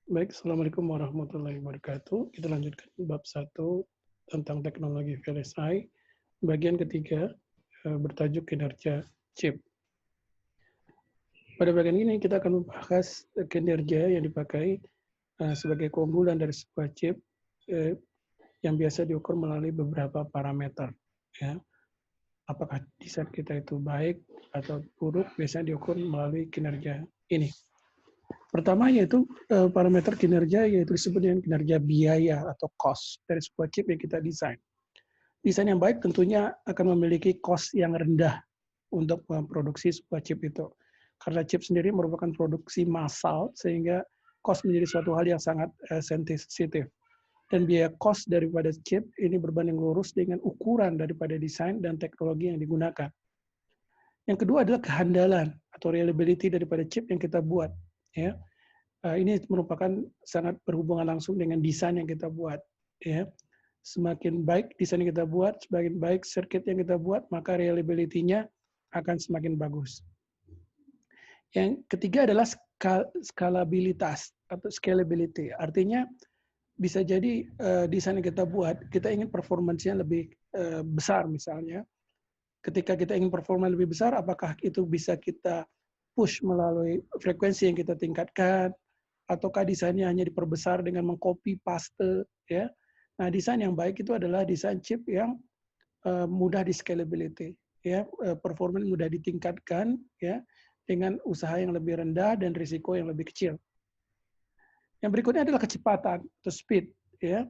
Baik, Assalamualaikum warahmatullahi wabarakatuh. Kita lanjutkan bab 1 tentang teknologi VLSI. Bagian ketiga bertajuk kinerja chip. Pada bagian ini kita akan membahas kinerja yang dipakai sebagai keunggulan dari sebuah chip yang biasa diukur melalui beberapa parameter. Ya. Apakah desain kita itu baik atau buruk, biasanya diukur melalui kinerja ini. Pertama yaitu parameter kinerja, yaitu disebut dengan kinerja biaya atau cost dari sebuah chip yang kita desain. Desain yang baik tentunya akan memiliki cost yang rendah untuk memproduksi sebuah chip itu. Karena chip sendiri merupakan produksi massal, sehingga cost menjadi suatu hal yang sangat sensitif. Dan biaya cost daripada chip ini berbanding lurus dengan ukuran daripada desain dan teknologi yang digunakan. Yang kedua adalah kehandalan atau reliability daripada chip yang kita buat. Ya, ini merupakan sangat berhubungan langsung dengan desain yang kita buat. Ya, semakin baik desain yang kita buat, semakin baik circuit yang kita buat, maka reliability-nya akan semakin bagus. Yang ketiga adalah skalabilitas atau scalability. Artinya bisa jadi desain yang kita buat, kita ingin performance-nya lebih besar misalnya. Ketika kita ingin performa lebih besar, apakah itu bisa kita push melalui frekuensi yang kita tingkatkan, ataukah desainnya hanya diperbesar dengan mengcopy paste, ya. Nah, desain yang baik itu adalah desain chip yang mudah di scalability, ya, performa mudah ditingkatkan, ya, dengan usaha yang lebih rendah dan risiko yang lebih kecil. Yang berikutnya adalah kecepatan atau speed, ya.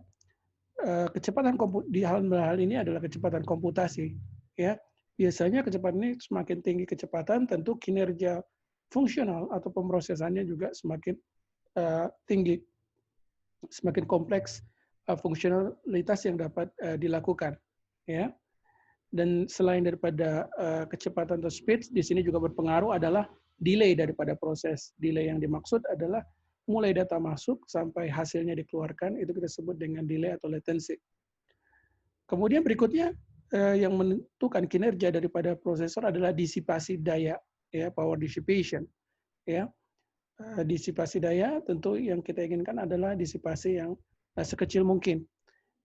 Kecepatan di hal ini adalah kecepatan komputasi, ya. Biasanya kecepatan ini semakin tinggi kecepatan, tentu kinerja fungsional atau pemrosesannya juga semakin tinggi, semakin kompleks fungsionalitas yang dapat dilakukan, ya. Dan selain daripada kecepatan atau speed, di sini juga berpengaruh adalah delay daripada proses. Delay yang dimaksud adalah mulai data masuk sampai hasilnya dikeluarkan, itu kita sebut dengan delay atau latency. Kemudian berikutnya yang menentukan kinerja daripada prosesor adalah disipasi daya, ya, power dissipation, ya. Disipasi daya tentu yang kita inginkan adalah disipasi yang sekecil mungkin.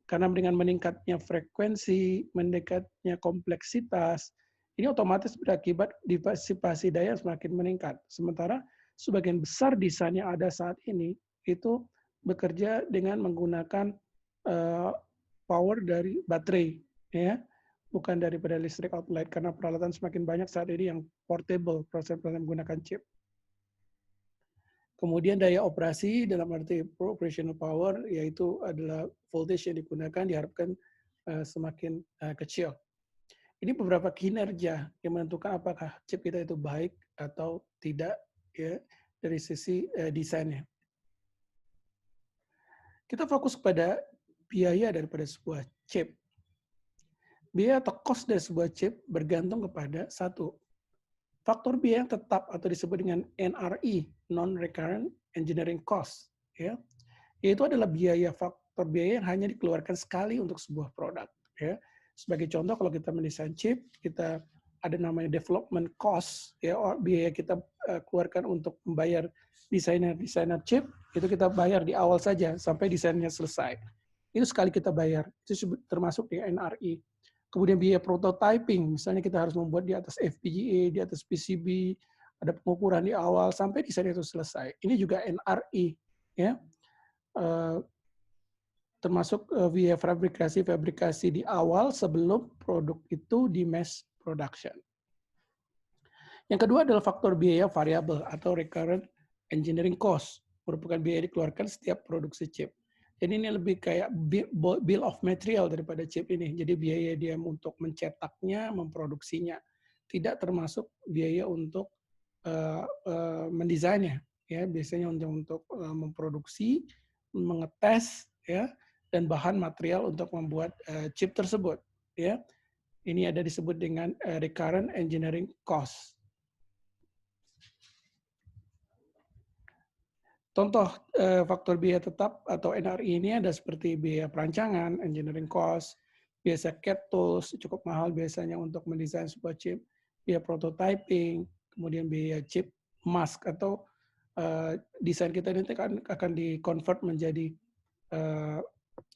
Karena dengan meningkatnya frekuensi, meningkatnya kompleksitas, ini otomatis berakibat disipasi daya semakin meningkat. Sementara sebagian besar desain yang ada saat ini itu bekerja dengan menggunakan power dari baterai, ya, bukan daripada listrik outlet, karena peralatan semakin banyak saat ini yang portable, peralatan menggunakan chip. Kemudian daya operasi dalam arti operational power, yaitu adalah voltage yang digunakan diharapkan semakin kecil. Ini beberapa kinerja yang menentukan apakah chip kita itu baik atau tidak, ya, dari sisi desainnya. Kita fokus pada biaya daripada sebuah chip. Biaya atau cost dari sebuah chip bergantung kepada satu, faktor biaya yang tetap atau disebut dengan NRE, non-recurrent engineering cost, ya. Yaitu adalah faktor biaya yang hanya dikeluarkan sekali untuk sebuah produk, ya. Sebagai contoh, kalau kita mendesain chip, kita ada namanya development cost, ya, biaya kita keluarkan untuk membayar desainer chip, itu kita bayar di awal saja sampai desainnya selesai. Itu sekali kita bayar, itu termasuk di NRE. Kemudian biaya prototyping, misalnya kita harus membuat di atas FPGA, di atas PCB, ada pengukuran di awal sampai desain itu selesai. Ini juga NRE, ya. Termasuk biaya fabrikasi di awal sebelum produk itu di mass production. Yang kedua adalah faktor biaya variabel atau recurrent engineering cost, merupakan biaya dikeluarkan setiap produksi chip. Jadi ini lebih kayak bill of material daripada chip ini. Jadi biaya dia untuk mencetaknya, memproduksinya, tidak termasuk biaya untuk mendesainnya. Ya, biasanya untuk memproduksi, mengetes, ya, dan bahan material untuk membuat chip tersebut. Ya, ini ada disebut dengan recurrent engineering cost. Contoh faktor biaya tetap atau NRI ini ada seperti biaya perancangan, engineering cost, biasa CAD tools, cukup mahal biasanya untuk mendesain sebuah chip, biaya prototyping, kemudian biaya chip mask atau desain kita ini akan di-convert menjadi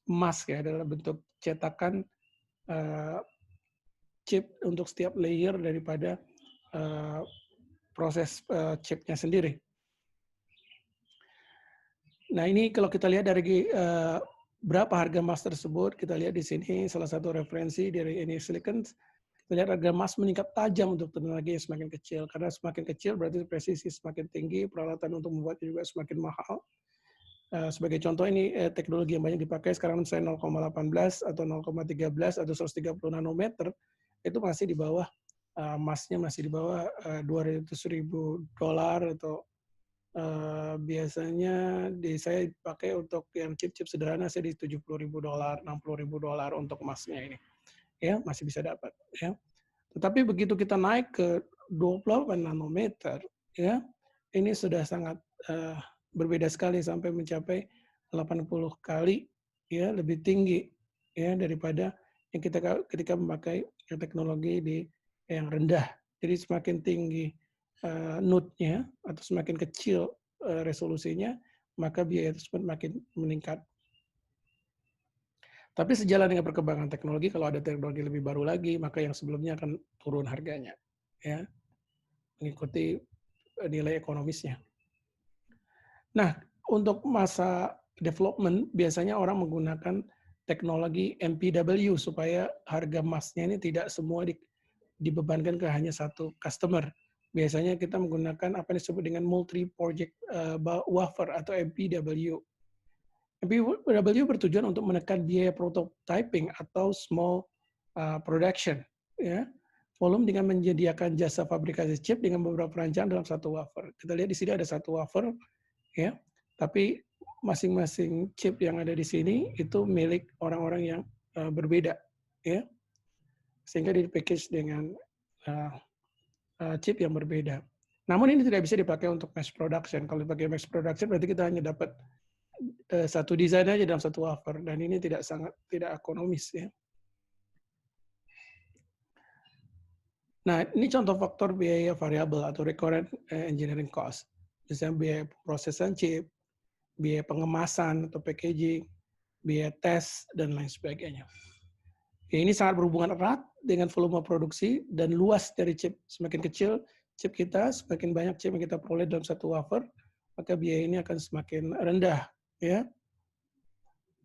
emas ya, dalam bentuk cetakan chip untuk setiap layer daripada proses chipnya sendiri. Nah, ini kalau kita lihat dari berapa harga emas tersebut, kita lihat di sini salah satu referensi dari NE Silicon, kita lihat harga emas meningkat tajam untuk teknologi yang semakin kecil. Karena semakin kecil berarti presisi semakin tinggi, peralatan untuk membuatnya juga semakin mahal. Sebagai contoh ini teknologi yang banyak dipakai sekarang misalnya 0,18 atau 0,13 atau 130 nanometer, itu masih di bawah, emasnya masih di bawah $200.000 atau biasanya saya pakai untuk yang chip-chip sederhana saya di $70.000, $60.000 untuk emasnya ini. Ya, masih bisa dapat ya. Tetapi begitu kita naik ke 28 nanometer ya, ini sudah sangat berbeda sekali sampai mencapai 80 kali ya lebih tinggi ya daripada yang kita ketika memakai teknologi yang rendah. Jadi semakin tinggi node-nya atau semakin kecil resolusinya, maka biaya tersebut makin meningkat. Tapi sejalan dengan perkembangan teknologi, kalau ada teknologi lebih baru lagi, maka yang sebelumnya akan turun harganya, ya, mengikuti nilai ekonomisnya. Nah, untuk masa development biasanya orang menggunakan teknologi MPW supaya harga emasnya ini tidak semua dibebankan ke hanya satu customer. Biasanya kita menggunakan apa yang disebut dengan multi-project wafer atau MPW. MPW bertujuan untuk menekan biaya prototyping atau small production, ya, volume dengan menyediakan jasa fabrikasi chip dengan beberapa perancangan dalam satu wafer. Kita lihat di sini ada satu wafer, ya, tapi masing-masing chip yang ada di sini itu milik orang-orang yang berbeda, ya, sehingga di-package dengan chip yang berbeda. Namun ini tidak bisa dipakai untuk mass production. Kalau dipakai mass production berarti kita hanya dapat satu desain aja dalam satu wafer, dan ini tidak ekonomis ya. Nah, ini contoh faktor biaya variabel atau recurrent engineering cost. Misalnya biaya prosesan chip, biaya pengemasan atau packaging, biaya tes, dan lain sebagainya. Ya, ini sangat berhubungan erat dengan volume produksi dan luas dari chip. Semakin kecil chip kita, semakin banyak chip yang kita peroleh dalam satu wafer, maka biaya ini akan semakin rendah, ya.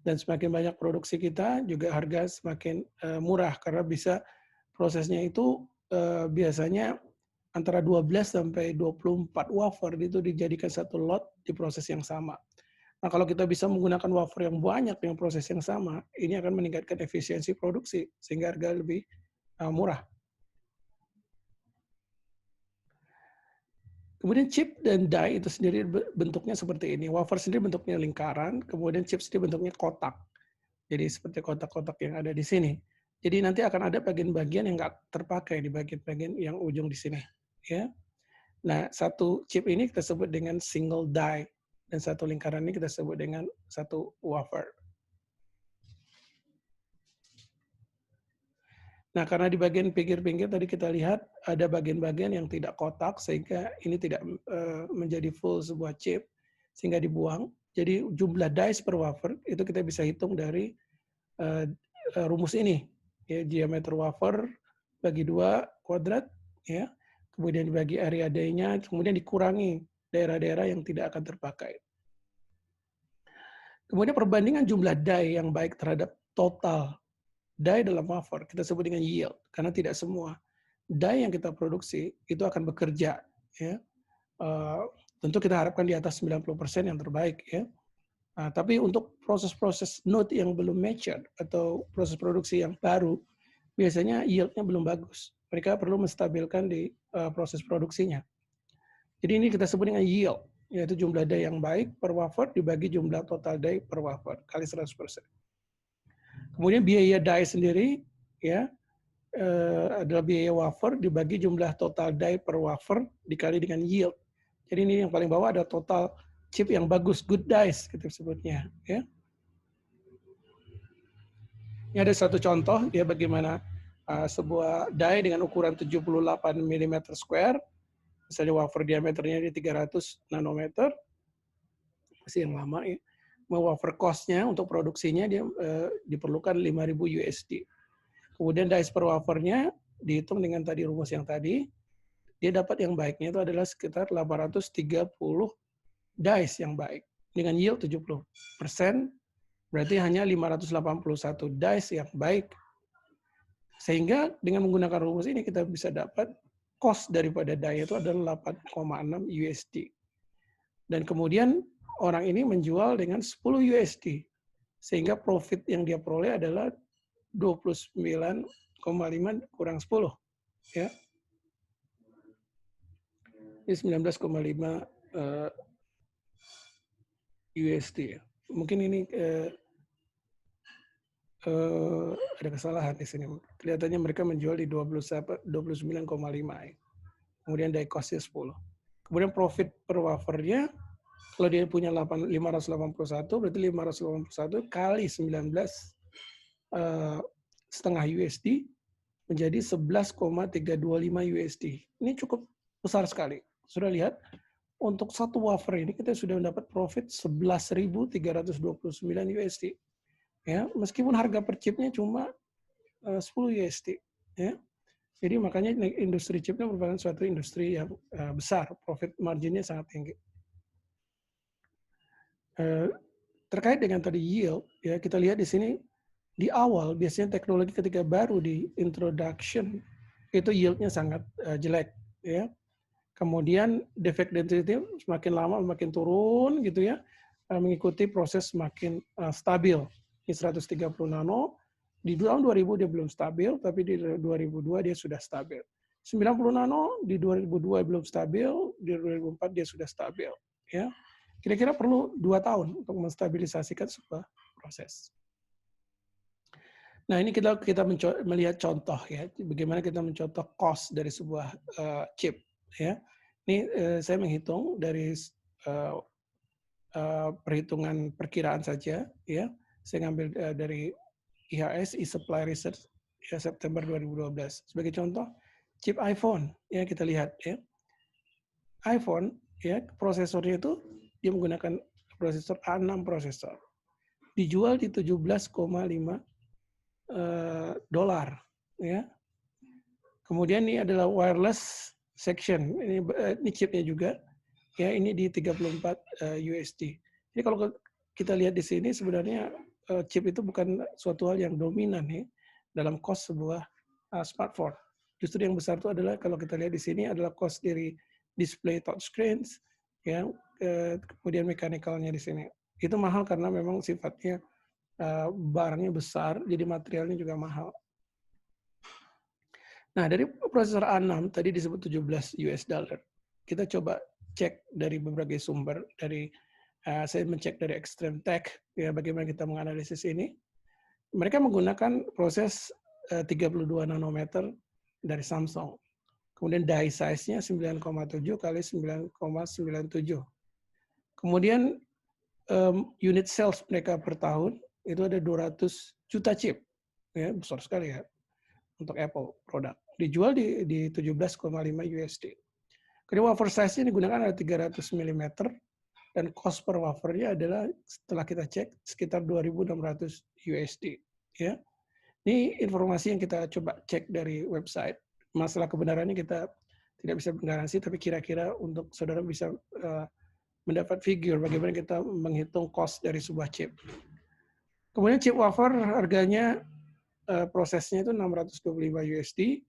Dan semakin banyak produksi kita, juga harga semakin murah karena bisa prosesnya itu biasanya antara 12 sampai 24 wafer itu dijadikan satu lot di proses yang sama. Nah, kalau kita bisa menggunakan wafer yang banyak dengan proses yang sama, ini akan meningkatkan efisiensi produksi sehingga harga lebih murah. Kemudian chip dan die itu sendiri bentuknya seperti ini. Wafer sendiri bentuknya lingkaran, kemudian chip sendiri bentuknya kotak. Jadi seperti kotak-kotak yang ada di sini. Jadi nanti akan ada bagian-bagian yang nggak terpakai di bagian-bagian yang ujung di sini. Ya. Nah, satu chip ini kita sebut dengan single die, dan satu lingkaran ini kita sebut dengan satu wafer. Nah, karena di bagian pinggir-pinggir tadi kita lihat ada bagian-bagian yang tidak kotak, sehingga ini tidak menjadi full sebuah chip, sehingga dibuang. Jadi jumlah dies per wafer itu kita bisa hitung dari rumus ini. Ya, diameter wafer bagi 2 kuadrat, ya, kemudian dibagi area die-nya, kemudian dikurangi daerah-daerah yang tidak akan terpakai. Kemudian perbandingan jumlah die yang baik terhadap total die dalam wafer kita sebut dengan yield, karena tidak semua die yang kita produksi itu akan bekerja, ya. Tentu kita harapkan di atas 90% yang terbaik, ya. Tapi untuk proses-proses node yang belum mature atau proses produksi yang baru, biasanya yield-nya belum bagus. Mereka perlu menstabilkan di proses produksinya. Jadi ini kita sebut dengan yield, yaitu jumlah die yang baik per wafer dibagi jumlah total die per wafer kali 100%. Kemudian biaya die sendiri, ya, adalah biaya wafer dibagi jumlah total die per wafer dikali dengan yield. Jadi ini yang paling bawah ada total chip yang bagus, good dies kita sebutnya, ya. Ini ada satu contoh ya bagaimana sebuah die dengan ukuran 78 mm square Misalnya wafer diameternya di 300 nanometer, masih yang lama ya. Wafer cost-nya untuk produksinya dia diperlukan 5.000 USD. Kemudian dice per wafernya dihitung dengan tadi rumus yang tadi, dia dapat yang baiknya itu adalah sekitar 830 dice yang baik. Dengan yield 70%, berarti hanya 581 dice yang baik. Sehingga dengan menggunakan rumus ini kita bisa dapat cost daripada die itu adalah 8,6 USD. Dan kemudian orang ini menjual dengan 10 USD. Sehingga profit yang dia peroleh adalah 29,5 kurang 10. Ya. Ini 19,5 USD. Ya. Mungkin ini ada kesalahan di sini. Kelihatannya mereka menjual di 29,5. Ya. Kemudian die cost-nya 10. Kemudian profit per wafernya, kalau dia punya 581, berarti 581 kali 19 setengah USD menjadi 11,325 USD. Ini cukup besar sekali. Sudah lihat, untuk satu wafer ini kita sudah mendapat profit 11.329 USD. Ya, meskipun harga per chipnya cuma 10 USD. Ya. Jadi makanya industri chipnya merupakan suatu industri yang besar, profit marginnya sangat tinggi. Terkait dengan tadi yield, ya kita lihat di sini di awal biasanya teknologi ketika baru di introduction itu yieldnya sangat jelek, ya. Kemudian defect density semakin lama semakin turun gitu ya, mengikuti proses semakin stabil. Di 130 nano di tahun 2000 dia belum stabil, tapi di 2002 dia sudah stabil. 90 nano di 2002 belum stabil, di 2004 dia sudah stabil, ya. Kira-kira perlu 2 tahun untuk menstabilisasikan sebuah proses. Nah, ini kita melihat contoh ya, bagaimana kita mencontoh cost dari sebuah chip ya. Ini saya menghitung dari perhitungan perkiraan saja ya. Saya ngambil dari IHS eSupply Research ya, September 2012. Sebagai contoh, chip iPhone ya kita lihat ya. iPhone ya prosesornya itu dia menggunakan prosesor A6 prosesor. Dijual di 17,5 dolar ya. Kemudian ini adalah wireless section. Ini chipnya juga ya, ini di 34 USD. Jadi kalau kita lihat di sini sebenarnya chip itu bukan suatu hal yang dominan ya dalam cost sebuah smartphone. Justru yang besar itu adalah kalau kita lihat di sini adalah cost dari display touchscreens ya, kemudian mechanical-nya di sini. Itu mahal karena memang sifatnya barangnya besar, jadi materialnya juga mahal. Nah, dari prosesor A6 tadi disebut 17 US dollar. Kita coba cek dari berbagai sumber, dari saya mencek dari Extreme Tech ya, bagaimana kita menganalisis ini. Mereka menggunakan proses 32 nanometer dari Samsung. Kemudian die size-nya 9,7 kali 9,97. Kemudian unit sales mereka per tahun itu ada 200 juta chip. Ya, besar sekali ya untuk Apple produk. Dijual di 17,5 USD. Kemudian wafer size-nya digunakan ada 300 mm dan cost per wafernya adalah setelah kita cek sekitar 2.600 USD. Ya. Ini informasi yang kita coba cek dari website. Masalah kebenarannya kita tidak bisa menggaransi, tapi kira-kira untuk saudara bisa mendapat figure bagaimana kita menghitung cost dari sebuah chip. Kemudian chip wafer harganya prosesnya itu 625 USD,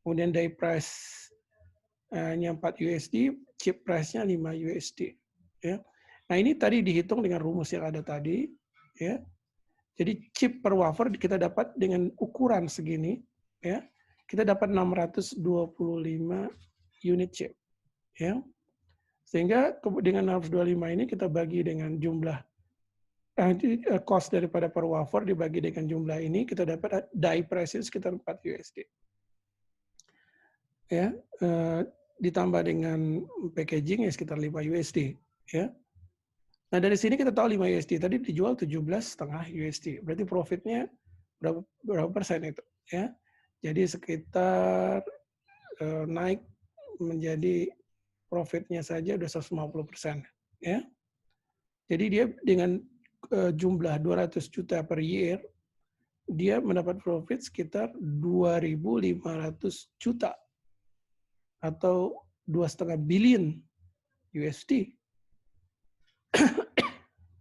kemudian die price-nya 4 USD, chip price-nya 5 USD. Ya. Nah ini tadi dihitung dengan rumus yang ada tadi. Ya. Jadi chip per wafer kita dapat dengan ukuran segini. Ya. Kita dapat 625 unit chip. Ya. Sehingga dengan 625 ini kita bagi dengan jumlah cost daripada per wafer dibagi dengan jumlah ini, kita dapat die price sekitar 4 USD. Ya, ditambah dengan packaging ya sekitar 5 USD. Ya. Nah dari sini kita tahu 5 USD tadi dijual 17,5 USD. Berarti profitnya berapa persen itu? Ya, jadi sekitar naik menjadi profitnya saja udah 150%. Ya. Jadi dia dengan jumlah 200 juta per year, dia mendapat profit sekitar 2.500 juta atau 2,5 billion USD.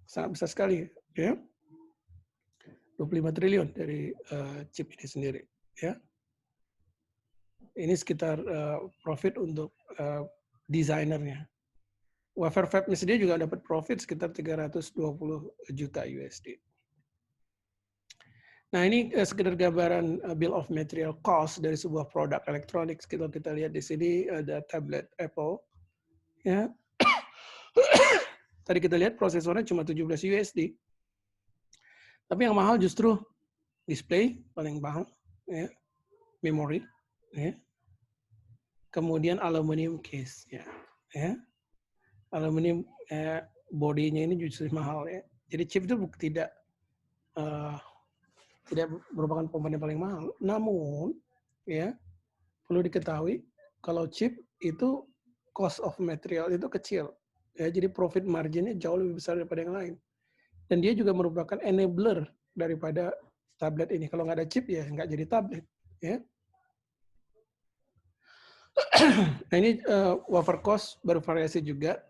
Sangat besar sekali, ya. 25 triliun dari chip ini sendiri, ya. Ini sekitar profit untuk desainernya. Wafer fab-nya sendiri juga dapat profit sekitar 320 juta USD. Nah, ini sekedar gambaran bill of material cost dari sebuah produk elektronik. Kalau kita lihat di sini ada tablet Apple, ya. Tadi kita lihat prosesornya cuma 17 USD. Tapi yang mahal justru display paling mahal, ya. Memori, ya. Kemudian aluminium case, ya. Aluminium bodinya ini justru mahal, ya. Jadi chip itu tidak merupakan komponen paling mahal. Namun, ya, perlu diketahui kalau chip itu cost of material itu kecil, ya. Jadi profit marginnya jauh lebih besar daripada yang lain. Dan dia juga merupakan enabler daripada tablet ini. Kalau nggak ada chip ya nggak jadi tablet, ya. Nah, ini wafer cost bervariasi juga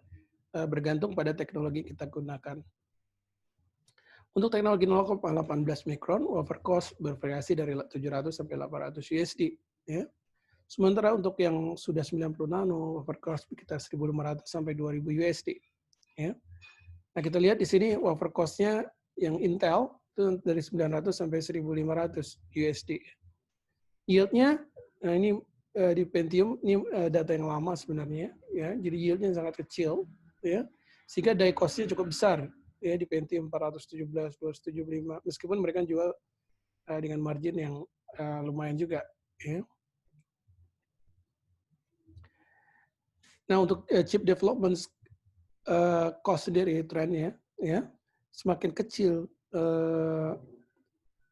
bergantung pada teknologi kita gunakan. Untuk teknologi 0,18 mikron, wafer cost bervariasi dari 700 sampai 800 USD. Ya. Sementara untuk yang sudah 90 nano, wafer cost sekitar 1.500 sampai 2.000 USD. Ya. Nah, kita lihat di sini wafer cost-nya yang Intel itu dari 900 sampai 1.500 USD. Yield-nya, nah ini di Pentium, ini data yang lama sebenarnya, ya. Jadi yield-nya sangat kecil, ya. Sehingga die cost-nya cukup besar, ya, di Pentium 417, 275, meskipun mereka jual dengan margin yang lumayan juga, ya. Nah, untuk chip development cost sendiri trennya, ya, semakin kecil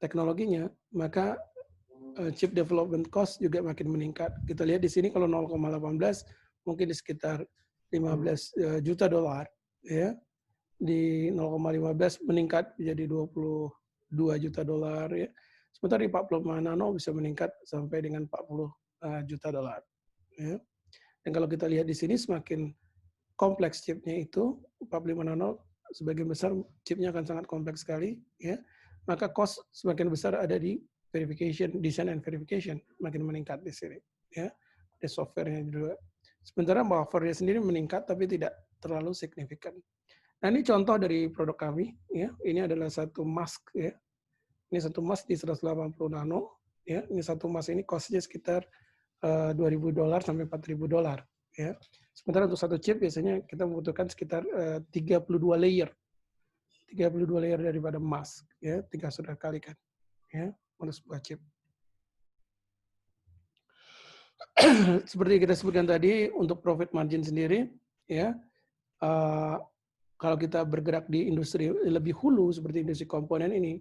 teknologinya, maka chip development cost juga makin meningkat. Kita lihat di sini kalau 0,18 mungkin di sekitar 15 juta dolar, ya. Di 0,15 meningkat menjadi 22 juta dolar, ya. Sementara di 45 nano bisa meningkat sampai dengan 40 juta dolar, ya. Dan kalau kita lihat di sini semakin kompleks chipnya itu, 45 nano sebagian besar chipnya akan sangat kompleks sekali, ya. Maka cost semakin besar ada di verification, design and verification makin meningkat di sini, ya. Ada softwarenya juga. Sementara wafernya sendiri meningkat tapi tidak terlalu signifikan. Nah, ini contoh dari produk kami, ya. Ini adalah satu mask, ya. Ini satu mask di 180 nano, ya. Ini satu mask ini cost-nya sekitar $2.000 sampai $4.000, ya. Sementara untuk satu chip biasanya kita membutuhkan sekitar 32 layer. 32 layer daripada mask, ya. Tinggal sudah kalikan, ya, untuk sebuah chip. Seperti kita sebutkan tadi, untuk profit margin sendiri, ya, kalau kita bergerak di industri lebih hulu seperti industri komponen ini,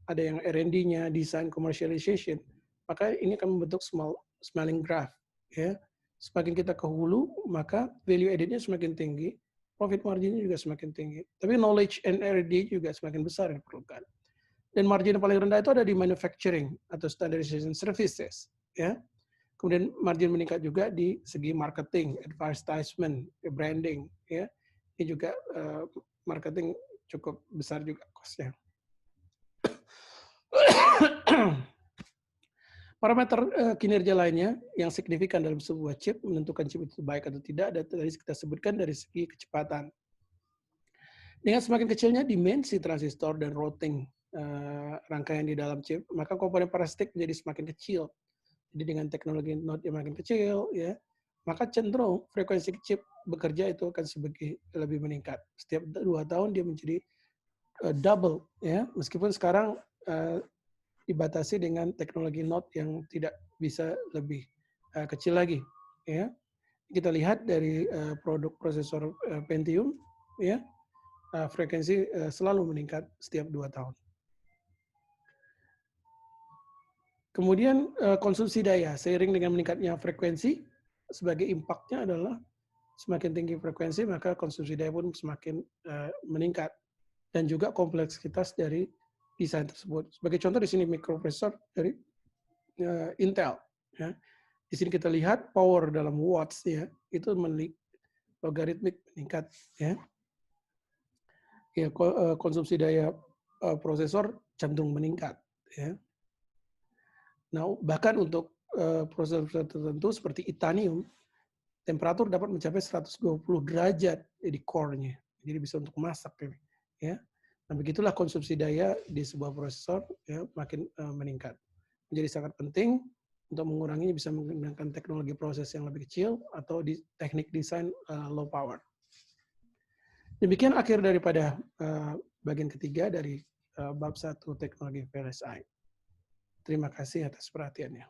ada yang R&D-nya, design commercialization, maka ini akan membentuk smelling graph, ya. Semakin kita ke hulu, maka value added-nya semakin tinggi, profit margin-nya juga semakin tinggi. Tapi knowledge and R&D juga semakin besar yang diperlukan. Dan margin yang paling rendah itu ada di manufacturing atau standardization services, ya. Kemudian margin meningkat juga di segi marketing, advertisement, branding, ya. Ini juga marketing cukup besar juga cost-nya. Parameter kinerja lainnya yang signifikan dalam sebuah chip menentukan chip itu baik atau tidak, dan tadi kita sebutkan dari segi kecepatan. Dengan semakin kecilnya dimensi transistor dan routing rangkaian di dalam chip, maka komponen parasitik menjadi semakin kecil. Jadi dengan teknologi node yang makin kecil, ya, maka cenderung frekuensi chip bekerja itu akan lebih meningkat. Setiap 2 tahun dia menjadi double, ya, meskipun sekarang dibatasi dengan teknologi node yang tidak bisa lebih kecil lagi, ya. Kita lihat dari produk prosesor Pentium, ya, frekuensi selalu meningkat setiap 2 tahun. Kemudian konsumsi daya seiring dengan meningkatnya frekuensi, sebagai impact-nya adalah Semakin tinggi frekuensi, maka konsumsi daya pun semakin meningkat. Dan juga kompleksitas dari desain tersebut. Sebagai contoh di sini microprocessor dari Intel. Ya. Di sini kita lihat power dalam watts ya, itu logaritmik meningkat. Ya. Ya, konsumsi daya prosesor cenderung meningkat. Ya. Nah, bahkan untuk prosesor tertentu seperti Itanium, temperatur dapat mencapai 120 derajat di core-nya. Jadi bisa untuk masak. Ya. Nah, begitulah konsumsi daya di sebuah prosesor ya, makin meningkat. Menjadi sangat penting untuk menguranginya bisa menggunakan teknologi proses yang lebih kecil atau teknik desain low power. Demikian akhir daripada bagian ketiga dari bab 1 teknologi VLSI. Terima kasih atas perhatiannya.